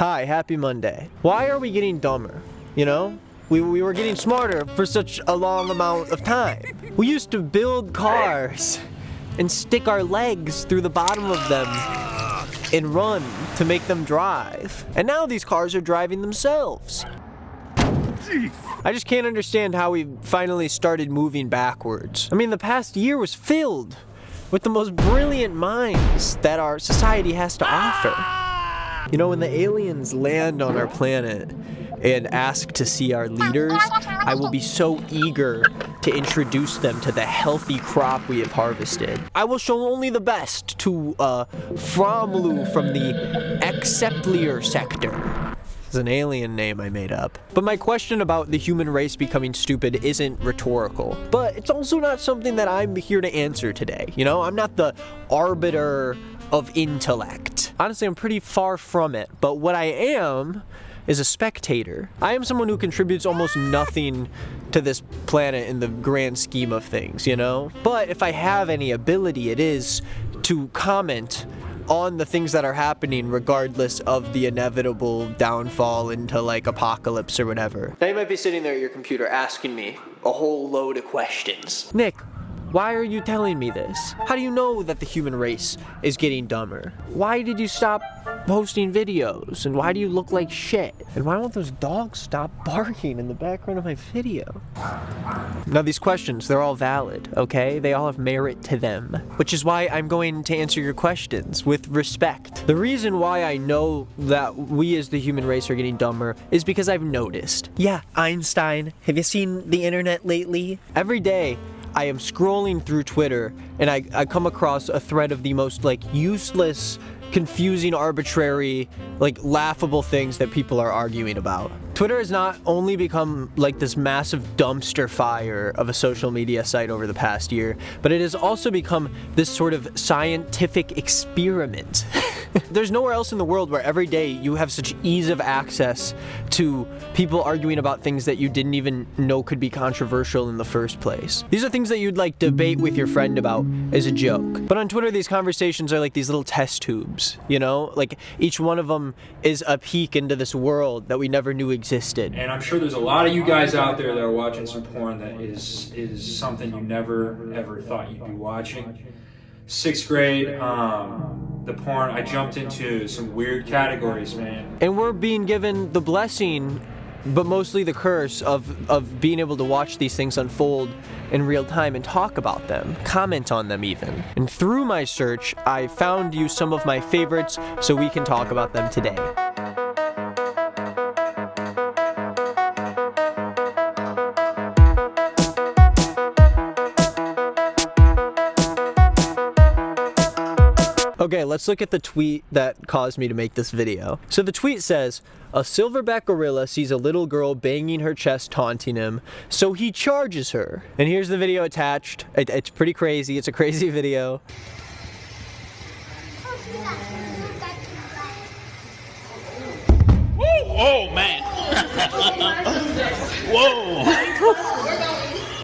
Hi, happy Monday. Why are we getting dumber? You know? We were getting smarter for such a long amount of time. We used to build cars and stick our legs through the bottom of them and run to make them drive. And now these cars are driving themselves. I just can't understand how we finally started moving backwards. I mean, the past year was filled with the most brilliant minds that our society has to offer. You know, when the aliens land on our planet and ask to see our leaders, I will be so eager to introduce them to the healthy crop we have harvested. I will show only the best to Fromlu from the Exeplier sector. It's an alien name I made up. But my question about the human race becoming stupid isn't rhetorical. But it's also not something that I'm here to answer today. You know, I'm not the arbiter of intellect. Honestly, I'm pretty far from it. But what I am is a spectator. I am someone who contributes almost nothing to this planet in the grand scheme of things, you know? But if I have any ability, it is to comment on the things that are happening regardless of the inevitable downfall into like apocalypse or whatever. Now you might be sitting there at your computer asking me a whole load of questions. Nick, why are you telling me this? How do you know that the human race is getting dumber? Why did you stop posting videos? And why do you look like shit? And why won't those dogs stop barking in the background of my video? Now these questions, they're all valid, okay? They all have merit to them. Which is why I'm going to answer your questions with respect. The reason why I know that we as the human race are getting dumber is because I've noticed. Yeah, Einstein, have you seen the internet lately? Every day, I am scrolling through Twitter and I come across a thread of the most like useless, confusing, arbitrary, like laughable things that people are arguing about. Twitter has not only become like this massive dumpster fire of a social media site over the past year, but it has also become this sort of scientific experiment. There's nowhere else in the world where every day you have such ease of access to people arguing about things that you didn't even know could be controversial in the first place. These are things that you'd like debate with your friend about as a joke. But on Twitter, these conversations are like these little test tubes, you know? Like each one of them is a peek into this world that we never knew existed. And I'm sure there's a lot of you guys out there that are watching some porn that is something you never ever thought you'd be watching. 6th grade, the porn, I jumped into some weird categories, man. And we're being given the blessing, but mostly the curse of being able to watch these things unfold in real time and talk about them, comment on them even. And through my search, I found you some of my favorites so we can talk about them today. Okay, let's look at the tweet that caused me to make this video. So the tweet says, a silverback gorilla sees a little girl banging her chest taunting him, so he charges her. And here's the video attached. It's pretty crazy. It's a crazy video. Oh, man. Whoa.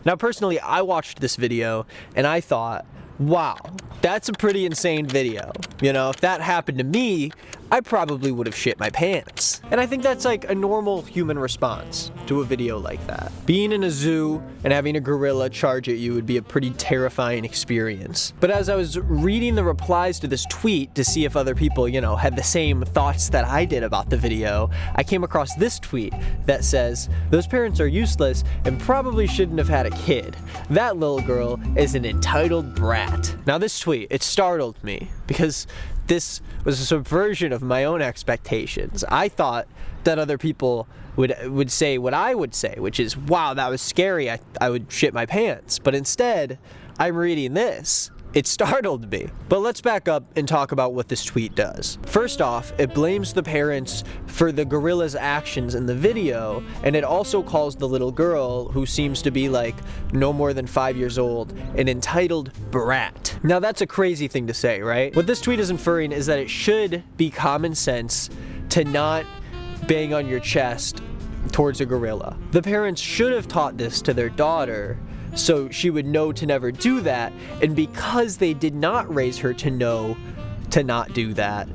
Now personally, I watched this video and I thought, wow, that's a pretty insane video. You know, if that happened to me, I probably would have shit my pants. And I think that's like a normal human response to a video like that. Being in a zoo and having a gorilla charge at you would be a pretty terrifying experience. But as I was reading the replies to this tweet to see if other people, you know, had the same thoughts that I did about the video, I came across this tweet that says, those parents are useless and probably shouldn't have had a kid. That little girl is an entitled brat. Now this tweet, it startled me because this was a subversion of my own expectations. I thought that other people would say what I would say, which is, wow, that was scary, I would shit my pants. But instead, I'm reading this. It startled me. But let's back up and talk about what this tweet does. First off, it blames the parents for the gorilla's actions in the video, and it also calls the little girl, who seems to be like no more than 5 years old, an entitled brat. Now that's a crazy thing to say, right? What this tweet is inferring is that it should be common sense to not bang on your chest towards a gorilla. The parents should have taught this to their daughter so she would know to never do that, and because they did not raise her to know to not do that,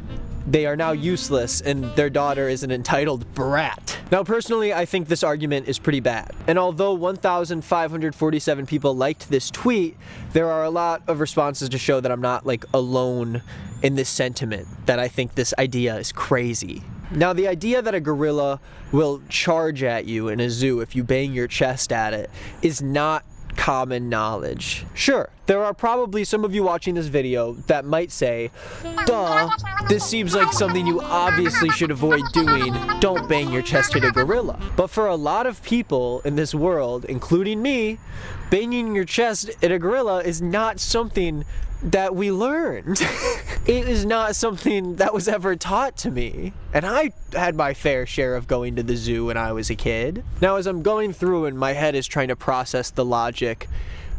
they are now useless and their daughter is an entitled brat. Now, personally, I think this argument is pretty bad. And although 1,547 people liked this tweet, there are a lot of responses to show that I'm not like alone in this sentiment, that I think this idea is crazy. Now, the idea that a gorilla will charge at you in a zoo if you bang your chest at it is not common knowledge. Sure, there are probably some of you watching this video that might say, duh, this seems like something you obviously should avoid doing. Don't bang your chest at a gorilla. But for a lot of people in this world, including me, banging your chest at a gorilla is not something that we learned. It is not something that was ever taught to me. And I had my fair share of going to the zoo when I was a kid. Now, as I'm going through and my head is trying to process the logic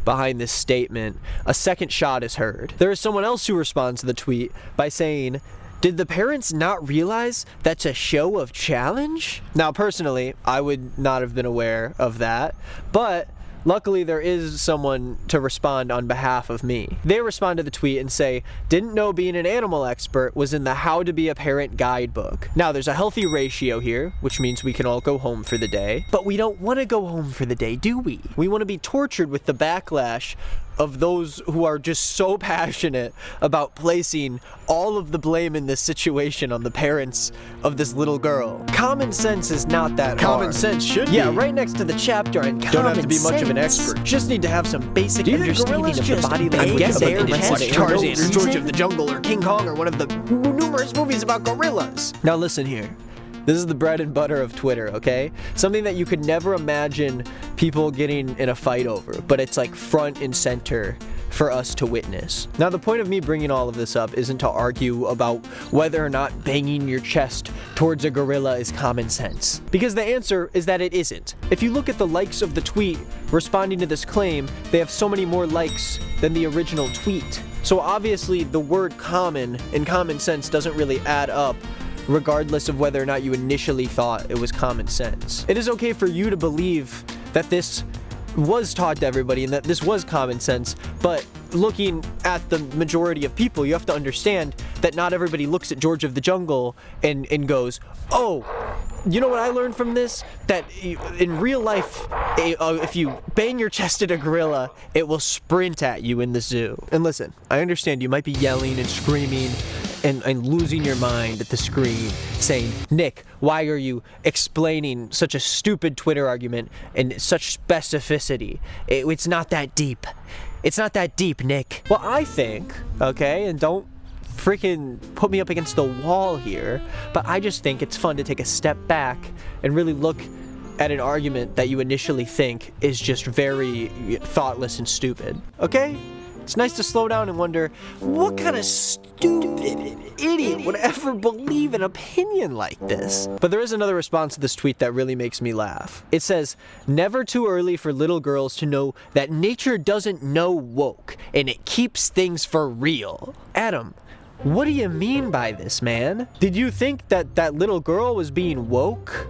behind this statement, a second shot is heard. There is someone else who responds to the tweet by saying, did the parents not realize that's a show of challenge? Now, personally, I would not have been aware of that, but luckily, there is someone to respond on behalf of me. They respond to the tweet and say, didn't know being an animal expert was in the How to Be a Parent guidebook. Now, there's a healthy ratio here, which means we can all go home for the day. But we don't want to go home for the day, do we? We want to be tortured with the backlash of those who are just so passionate about placing all of the blame in this situation on the parents of this little girl. Common sense is not that hard. Common sense should be. Yeah, right next to the chapter on common sense. Don't have to be much of an expert. Just need to have some basic understanding of the just body bang language of their a chest like for Tarzan no or George reason? of the Jungle or King Kong or one of the numerous movies about gorillas. Now listen here. This is the bread and butter of Twitter, okay? Something that you could never imagine people getting in a fight over, but it's like front and center for us to witness. Now, the point of me bringing all of this up isn't to argue about whether or not banging your chest towards a gorilla is common sense, because the answer is that it isn't. If you look at the likes of the tweet responding to this claim, they have so many more likes than the original tweet. So obviously, the word common and common sense doesn't really add up, regardless of whether or not you initially thought it was common sense. It is okay for you to believe that this was taught to everybody and that this was common sense, but looking at the majority of people, you have to understand that not everybody looks at George of the Jungle and goes, oh, you know what I learned from this? That in real life, if you bang your chest at a gorilla, it will sprint at you in the zoo. And listen, I understand you might be yelling and screaming and losing your mind at the screen, saying, Nick, why are you explaining such a stupid Twitter argument in such specificity? It's not that deep. It's not that deep, Nick. Well, I think, okay, and don't freaking put me up against the wall here, but I just think it's fun to take a step back and really look at an argument that you initially think is just very thoughtless and stupid, okay? It's nice to slow down and wonder, what kind of stupid idiot would ever believe an opinion like this? But there is another response to this tweet that really makes me laugh. It says, never too early for little girls to know that nature doesn't know woke, and it keeps things for real. Adam, what do you mean by this, man? Did you think that that little girl was being woke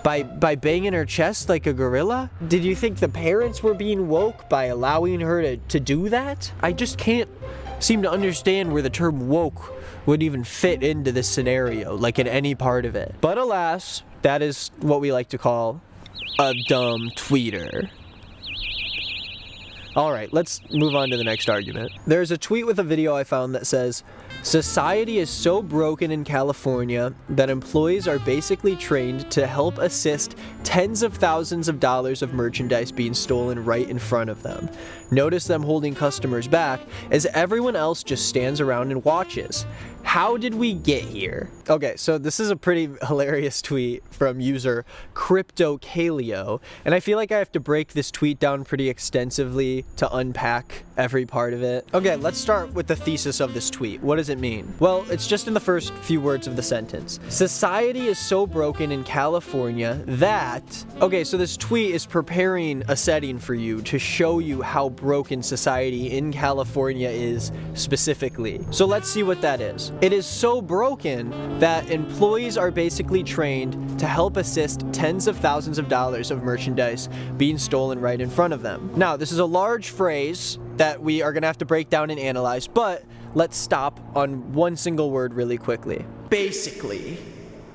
by banging her chest like a gorilla? Did you think the parents were being woke by allowing her to do that? I just can't seem to understand where the term woke would even fit into this scenario, like in any part of it. But alas, that is what we like to call a dumb tweeter. Alright, let's move on to the next argument. There's a tweet with a video I found that says, society is so broken in California that employees are basically trained to help assist tens of thousands of dollars of merchandise being stolen right in front of them. Notice them holding customers back as everyone else just stands around and watches. How did we get here? Okay, so this is a pretty hilarious tweet from user CryptoCalio, and I feel like I have to break this tweet down pretty extensively to unpack every part of it. Okay, let's start with the thesis of this tweet. What does it mean? Well, it's just in the first few words of the sentence. Society is so broken in California that... Okay, so this tweet is preparing a setting for you to show you how broken society in California is specifically. So let's see what that is. It is so broken that employees are basically trained to help assist tens of thousands of dollars of merchandise being stolen right in front of them. Now, this is a large phrase that we are going to have to break down and analyze, but let's stop on one single word really quickly. Basically.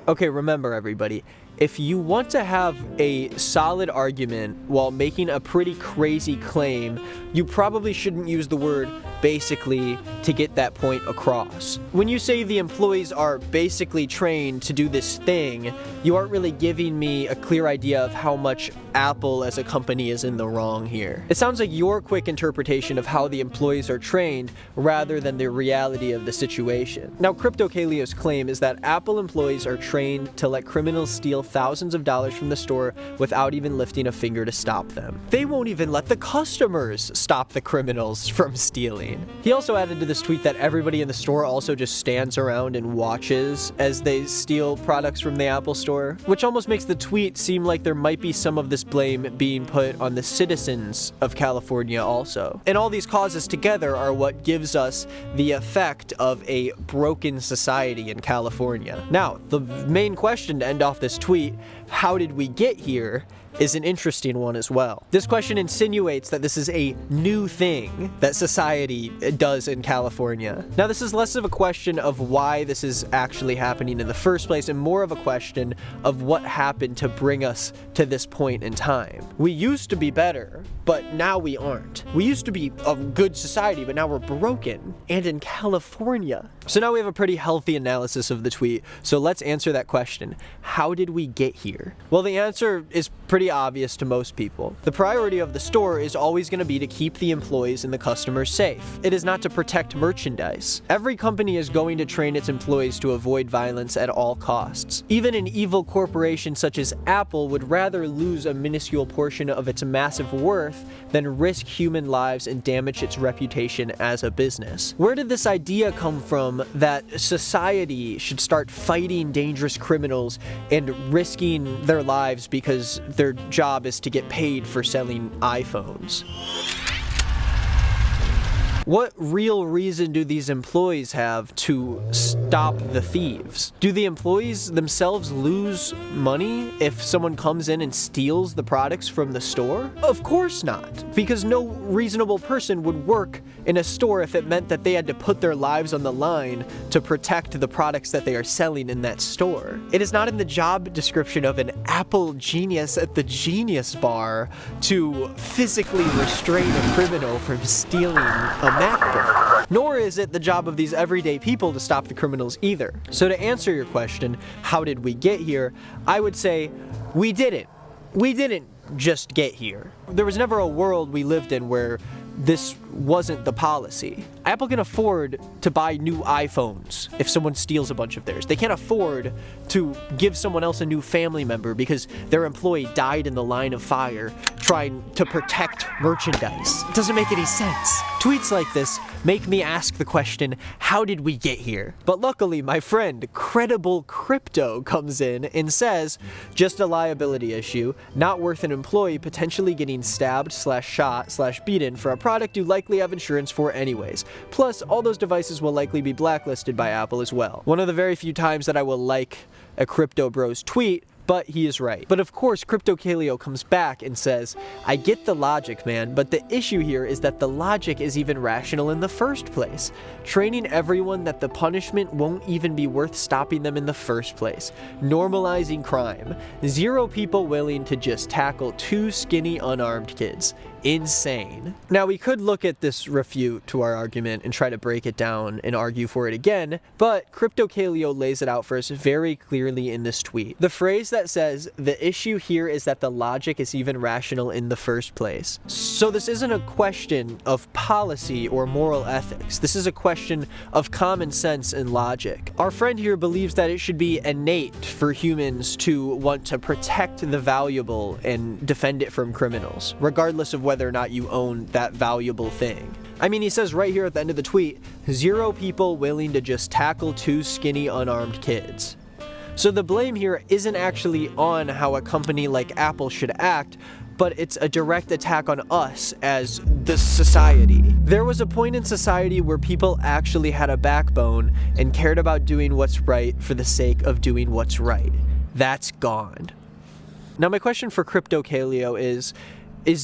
Okay, remember everybody, if you want to have a solid argument while making a pretty crazy claim, you probably shouldn't use the word basically to get that point across. When you say the employees are basically trained to do this thing, you aren't really giving me a clear idea of how much Apple as a company is in the wrong here. It sounds like your quick interpretation of how the employees are trained rather than the reality of the situation. Now, CryptoKalio's claim is that Apple employees are trained to let criminals steal thousands of dollars from the store without even lifting a finger to stop them. They won't even let the customers stop the criminals from stealing. He also added to this tweet that everybody in the store also just stands around and watches as they steal products from the Apple store, which almost makes the tweet seem like there might be some of this blame being put on the citizens of California also. And all these causes together are what gives us the effect of a broken society in California. Now, the main question to end off this tweet, how did we get here, is an interesting one as well. This question insinuates that this is a new thing that society does in California. Now, this is less of a question of why this is actually happening in the first place and more of a question of what happened to bring us to this point in time. We used to be better, but now we aren't. We used to be a good society, but now we're broken, and in California. So now we have a pretty healthy analysis of the tweet, so let's answer that question. How did we get here? Well, the answer is pretty obvious to most people. The priority of the store is always going to be to keep the employees and the customers safe. It is not to protect merchandise. Every company is going to train its employees to avoid violence at all costs. Even an evil corporation such as Apple would rather lose a minuscule portion of its massive worth than risk human lives and damage its reputation as a business. Where did this idea come from that society should start fighting dangerous criminals and risking their lives because their job is to get paid for selling iPhones? What real reason do these employees have to stop the thieves? Do the employees themselves lose money if someone comes in and steals the products from the store? Of course not, because no reasonable person would work in a store if it meant that they had to put their lives on the line to protect the products that they are selling in that store. It is not in the job description of an Apple genius at the Genius Bar to physically restrain a criminal from stealing a MacBook. Nor is it the job of these everyday people to stop the criminals either. So to answer your question, how did we get here? I would say we didn't. We didn't just get here. There was never a world we lived in where this wasn't the policy. Apple can afford to buy new iPhones if someone steals a bunch of theirs. They can't afford to give someone else a new family member because their employee died in the line of fire trying to protect merchandise. It doesn't make any sense. Tweets like this make me ask the question, how did we get here? But luckily, my friend, Credible Crypto, comes in and says, just a liability issue, not worth an employee potentially getting stabbed / shot / beaten for a product you likely have insurance for anyways. Plus, all those devices will likely be blacklisted by Apple as well. One of the very few times that I will like a Crypto Bros tweet, but he is right. But of course, CryptoKalio comes back and says, I get the logic, man, but the issue here is that the logic is even rational in the first place. Training everyone that the punishment won't even be worth stopping them in the first place. Normalizing crime. 0 people willing to just tackle 2 skinny, unarmed kids. Insane. Now, we could look at this refute to our argument and try to break it down and argue for it again, but CryptoKalio lays it out for us very clearly in this tweet. The phrase that says, the issue here is that the logic is even rational in the first place. So this isn't a question of policy or moral ethics. This is a question of common sense and logic. Our friend here believes that it should be innate for humans to want to protect the valuable and defend it from criminals, regardless of whether or not you own that valuable thing. I mean, he says right here at the end of the tweet, 0 people willing to just tackle 2 skinny, unarmed kids. So the blame here isn't actually on how a company like Apple should act, but it's a direct attack on us as the society. There was a point in society where people actually had a backbone and cared about doing what's right for the sake of doing what's right. That's gone. Now, my question for CryptoKalio is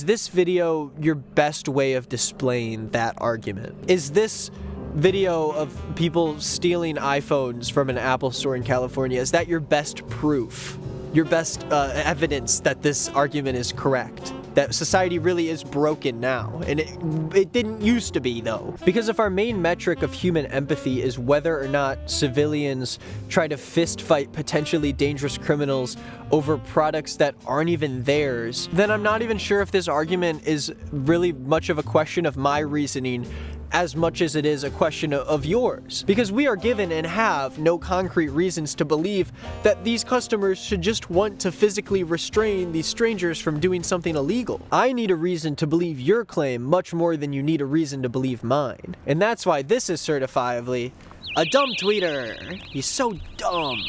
this video your best way of displaying that argument? Is this video of people stealing iPhones from an Apple store in California, is that your best proof? Your best evidence that this argument is correct? That society really is broken now, and it didn't used to be, though. Because if our main metric of human empathy is whether or not civilians try to fist fight potentially dangerous criminals over products that aren't even theirs, then I'm not even sure if this argument is really much of a question of my reasoning as much as it is a question of yours. Because we are given and have no concrete reasons to believe that these customers should just want to physically restrain these strangers from doing something illegal. I need a reason to believe your claim much more than you need a reason to believe mine. And that's why this is certifiably a dumb tweeter. He's so dumb.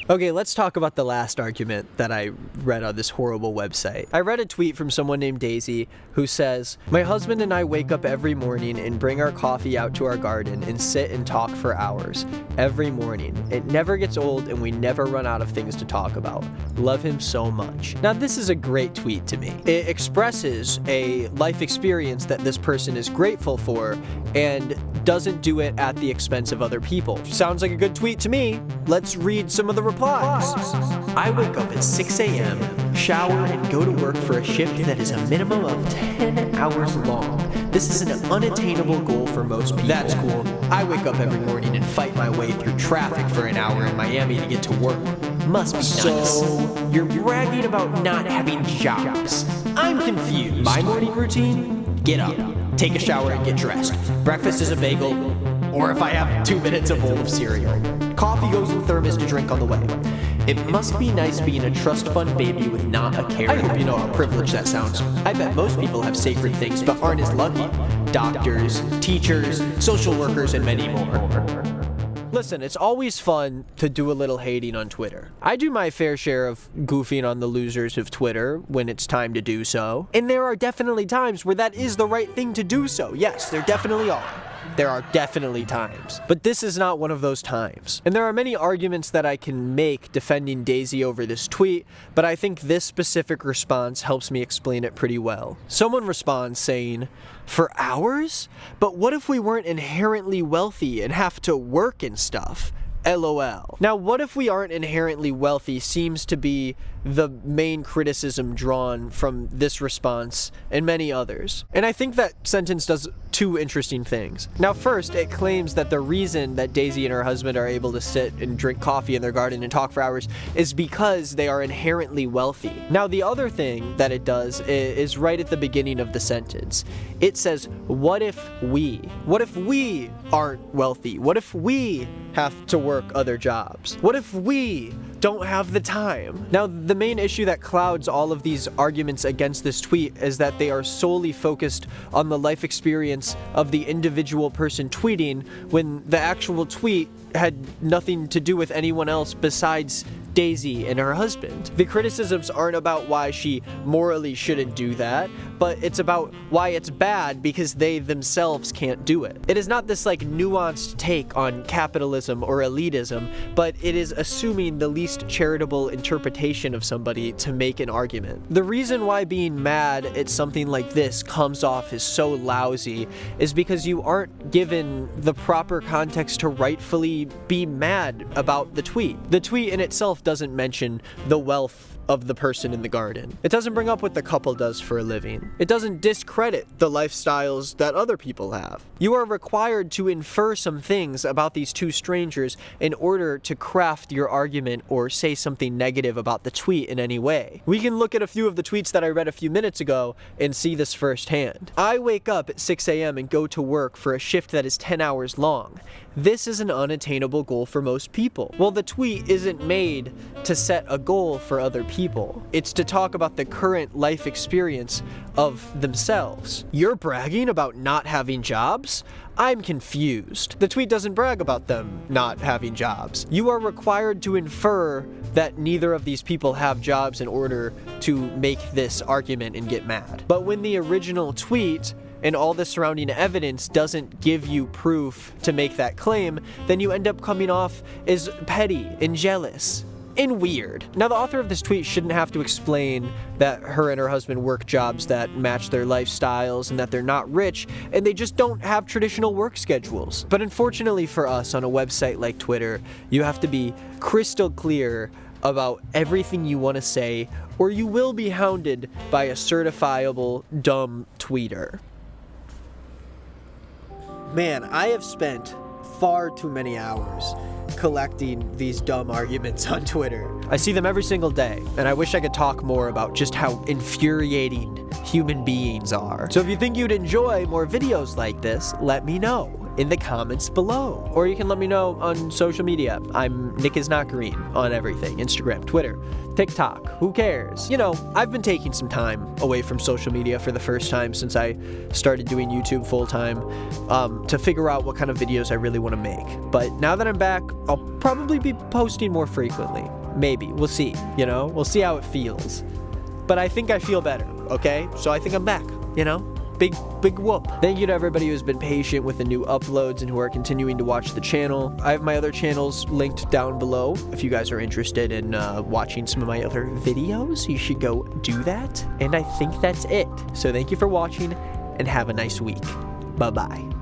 Okay, let's talk about the last argument that I read on this horrible website. I read a tweet from someone named Daisy who says, "My husband and I wake up every morning and bring our coffee out to our garden and sit and talk for hours. Every morning. It never gets old and we never run out of things to talk about. Love him so much." Now, this is a great tweet to me. It expresses a life experience that this person is grateful for and doesn't do it at the expense of other people. Sounds like a good tweet to me. Let's read some of the replies. I wake up at 6 a.m., shower, and go to work for a shift that is a minimum of 10 hours long. This is an unattainable goal for most people. That's cool. I wake up every morning and fight my way through traffic for an hour in Miami to get to work. Must be nice. So, you're bragging about not having jobs. I'm confused. My morning routine? Get up, take a shower, and get dressed. Breakfast is a bagel, or if I have 2 minutes, a bowl of cereal. Coffee goes in thermos to drink on the way. It must be nice being a trust fund baby with not a care. I hope you know how privileged that sounds. I bet most people have sacred things but aren't as lucky. Doctors, teachers, social workers, and many more. Listen, it's always fun to do a little hating on Twitter. I do my fair share of goofing on the losers of Twitter when it's time to do so. And there are definitely times where that is the right thing to do so. Yes, there definitely are. There are definitely times. But this is not one of those times. And there are many arguments that I can make defending Daisy over this tweet, but I think this specific response helps me explain it pretty well. Someone responds saying, "For hours? But what if we weren't inherently wealthy and have to work and stuff? LOL." Now, what if we aren't inherently wealthy seems to be the main criticism drawn from this response and many others. And I think that sentence does two interesting things. Now, first, it claims that the reason that Daisy and her husband are able to sit and drink coffee in their garden and talk for hours is because they are inherently wealthy. Now, the other thing that it does is right at the beginning of the sentence. It says, what if we aren't wealthy? What if we have to work other jobs? What if we don't have the time? Now, the main issue that clouds all of these arguments against this tweet is that they are solely focused on the life experience of the individual person tweeting, when the actual tweet had nothing to do with anyone else besides Daisy and her husband. The criticisms aren't about why she morally shouldn't do that, but it's about why it's bad because they themselves can't do it. It is not this like nuanced take on capitalism or elitism, but it is assuming the least charitable interpretation of somebody to make an argument. The reason why being mad at something like this comes off as so lousy is because you aren't given the proper context to rightfully be mad about the tweet. The tweet in itself doesn't mention the wealth of the person in the garden. It doesn't bring up what the couple does for a living. It doesn't discredit the lifestyles that other people have. You are required to infer some things about these two strangers in order to craft your argument or say something negative about the tweet in any way. We can look at a few of the tweets that I read a few minutes ago and see this firsthand. I wake up at 6 a.m. and go to work for a shift that is 10 hours long. This is an unattainable goal for most people. Well, the tweet isn't made to set a goal for other people. It's to talk about the current life experience of themselves. You're bragging about not having jobs? I'm confused. The tweet doesn't brag about them not having jobs. You are required to infer that neither of these people have jobs in order to make this argument and get mad. But when the original tweet and all the surrounding evidence doesn't give you proof to make that claim, then you end up coming off as petty and jealous. and weird. Now, the author of this tweet shouldn't have to explain that her and her husband work jobs that match their lifestyles and that they're not rich and they just don't have traditional work schedules. But unfortunately for us on a website like Twitter, you have to be crystal clear about everything you want to say, or you will be hounded by a certifiable dumb tweeter. Man, I have spent far too many hours collecting these dumb arguments on Twitter. I see them every single day, and I wish I could talk more about just how infuriating human beings are. So if you think you'd enjoy more videos like this, let me know in the comments below. Or you can let me know on social media. I'm nickisnotgreen on everything. Instagram, Twitter, TikTok, who cares? You know, I've been taking some time away from social media for the first time since I started doing YouTube full-time to figure out what kind of videos I really want to make. But now that I'm back, I'll probably be posting more frequently. Maybe. We'll see, you know? We'll see how it feels. But I think I feel better, okay? So I think I'm back, you know? Big whoop. Thank you to everybody who's been patient with the new uploads and who are continuing to watch the channel. I have my other channels linked down below. If you guys are interested in watching some of my other videos, you should go do that. And I think that's it. So thank you for watching and have a nice week. Bye-bye.